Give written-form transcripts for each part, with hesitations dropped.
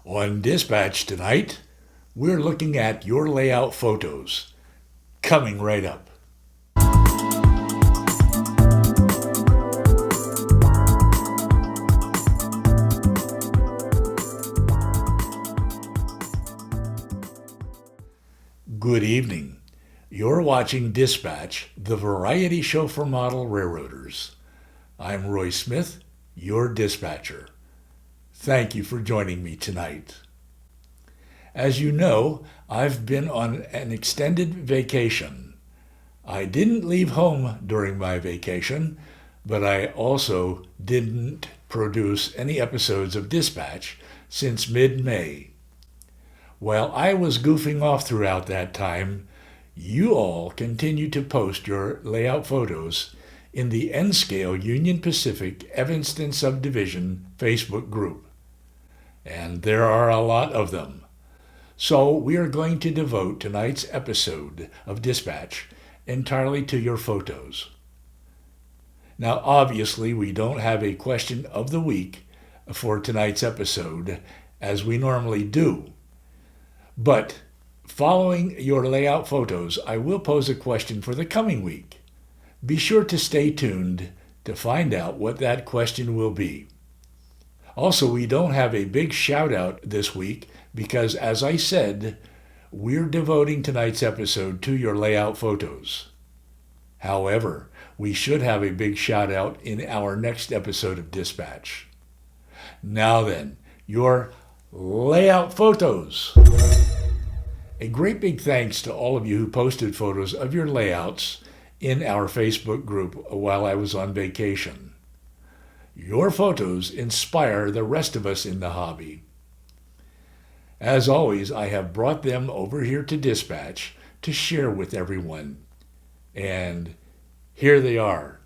On Dispatch tonight, we're looking at your layout photos. Coming right up. Good evening. You're watching Dispatch, the variety show for model railroaders. I'm Roy Smith, your dispatcher. Thank you for joining me tonight. As you know, I've been on an extended vacation. I didn't leave home during my vacation, but I also didn't produce any episodes of Dispatch since mid-May. While I was goofing off throughout that time, you all continued to post your layout photos in the N-Scale Union Pacific Evanston Subdivision Facebook group. And there are a lot of them. So we are going to devote tonight's episode of Dispatch entirely to your photos. Now, obviously, we don't have a question of the week for tonight's episode, as we normally do. But following your layout photos, I will pose a question for the coming week. Be sure to stay tuned to find out what that question will be. Also, we don't have a big shout out this week because, as I said, we're devoting tonight's episode to your layout photos. However, we should have a big shout out in our next episode of Dispatch. Now then, your layout photos. A great big thanks to all of you who posted photos of your layouts in our Facebook group while I was on vacation. Your photos inspire the rest of us in the hobby. As always, I have brought them over here to Dispatch to share with everyone. And here they are.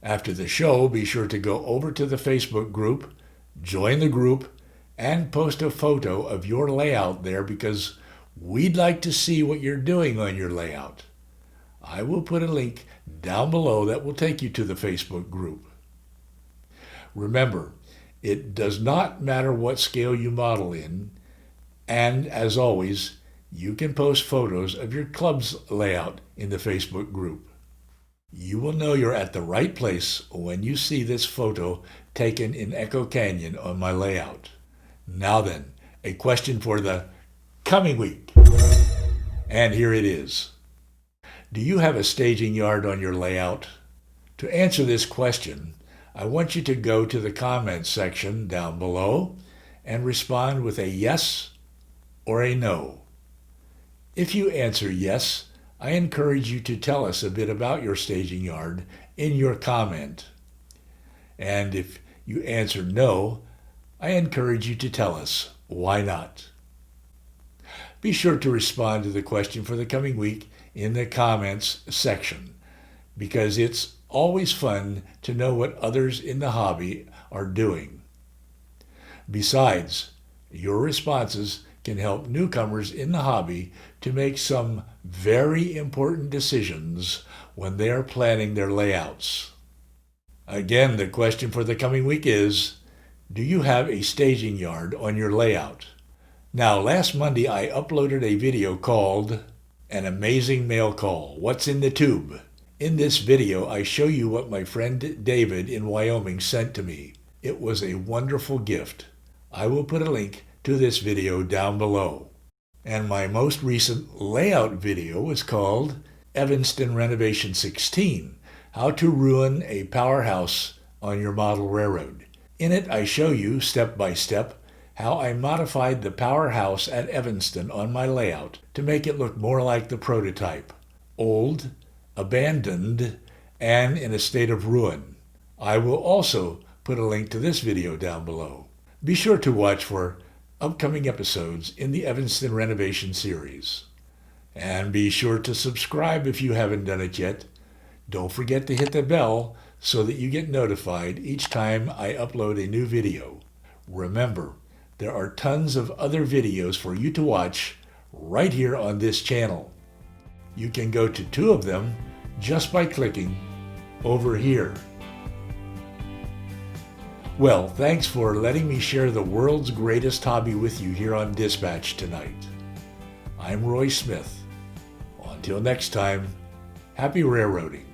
After the show, be sure to go over to the Facebook group, join the group, and post a photo of your layout there because we'd like to see what you're doing on your layout. I will put a link down below that will take you to the Facebook group. Remember, it does not matter what scale you model in, and as always, you can post photos of your club's layout in the Facebook group. You will know you're at the right place when you see this photo taken in Echo Canyon on my layout. Now then, a question for the coming week. And here it is. Do you have a staging yard on your layout? To answer this question, I want you to go to the comments section down below and respond with a yes or a no. If you answer yes, I encourage you to tell us a bit about your staging yard in your comment. And if you answer no, I encourage you to tell us why not. Be sure to respond to the question for the coming week in the comments section, because it's always fun to know what others in the hobby are doing. Besides, your responses can help newcomers in the hobby to make some very important decisions when they are planning their layouts. Again, the question for the coming week is, do you have a staging yard on your layout? Now, last Monday I uploaded a video called An Amazing Mail Call, What's in the Tube? In this video, I show you what my friend David in Wyoming sent to me. It was a wonderful gift. I will put a link to this video down below. And my most recent layout video was called Evanston Renovation 16, How to Ruin a Powerhouse on Your Model Railroad. In it, I show you step by step how I modified the powerhouse at Evanston on my layout to make it look more like the prototype, old, abandoned, and in a state of ruin. I will also put a link to this video down below. Be sure to watch for upcoming episodes in the Evanston renovation series. And be sure to subscribe if you haven't done it yet. Don't forget to hit the bell so that you get notified each time I upload a new video. Remember, there are tons of other videos for you to watch right here on this channel. You can go to 2 of them just by clicking over here. Well, thanks for letting me share the world's greatest hobby with you here on Dispatch tonight. I'm Roy Smith. Until next time, happy railroading.